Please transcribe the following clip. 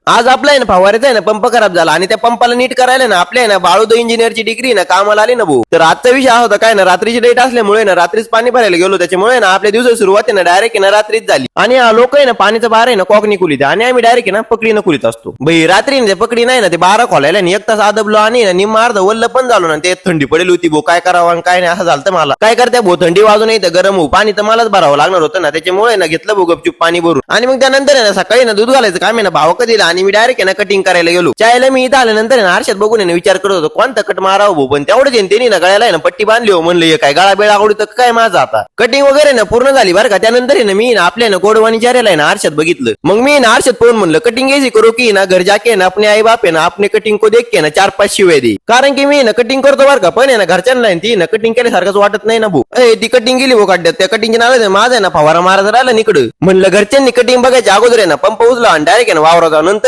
आज आपला आहे ना फवारायचा आहे ना पंप खराब झाला आणि त्या पंपाला नीट करायला ना आपल्या आहे ना बाळूद इंजिनियरची डिग्री ना कामाला आली ना भाऊ. तर आजचा विषय हा होता काय ना रात्रीची डेट असल्यामुळे ना रात्रीच पाणी भरायला गेलो त्याच्यामुळे ना आपल्या दिवसाची सुरुवात आहे ना डायरेक्ट आहे ना रात्रीच झाली आणि लोक आहे ना पाणीचा बार आहे ना कॉकनी कुलीत आणि आम्ही डायरेक्ट आहे ना पकडीनं कुलीत असतो भाई. रात्री ना पकडी नाही ना ते 12 खोलायला आणि 1 तास आदबलो आणि निम्मा अर्ध वल्ल पण झालो ना ते थंडी पडेल होती भाऊ. काय करावं आणि काय नाही असं झालं मला. काय करते भाऊ थंडी वाजू नाही तर गरम होऊ पाणी तर मलाच भरावं लागणार होतं ना त्याच्यामुळे ना घेतलं भाऊ गपचूप पाणी भरून आणि मग त्यानंतर आहे ना सकाळी ना दूध घालायचं काम आहे ना भाव कधीला आणि मी डायरेक्ट आहे ना कटिंग करायला गेलो. चायला मी इथं आल्यानंतर ना आरशात बघून ना विचार करत होतो कोणता कट मारावं भाऊ पण तेवढं त्यांनी ना गळ्याला ना पट्टी बांधली हो म्हणलं काय गळा बेळा आवडी तर काय माझा आता कटिंग वगैरे ना पूर्ण झाली बरं का. त्यानंतर आहे ना मी ना आपल्या ना गोडवाणी चारेला आहे ना आरशात बघितलं. मग मी ना आरशात पाहून म्हणलं कटिंग ऐसी करो की ना घर जाके ना अपने आई बाप आहे ना आपने कटिंग को देख के ना 4-5 शिवाय दे. कारण की मी ना कटिंग करतो बरं का पण आहे ना घरच्यांना ती ना कटिंग केल्यासारखंच वाटत नाही ना भाऊ. ती कटिंग गेली भाऊ काढण्यात त्या कटिंगच्या नाव माझं आहे ना फवारा मारायचा राहिला निकडं म्हणलं घरच्यांनी कटिंग बघायच्या अगोदर आहे ना पंप उचला आणि डायरेक्ट आहे ना वावरात नंतर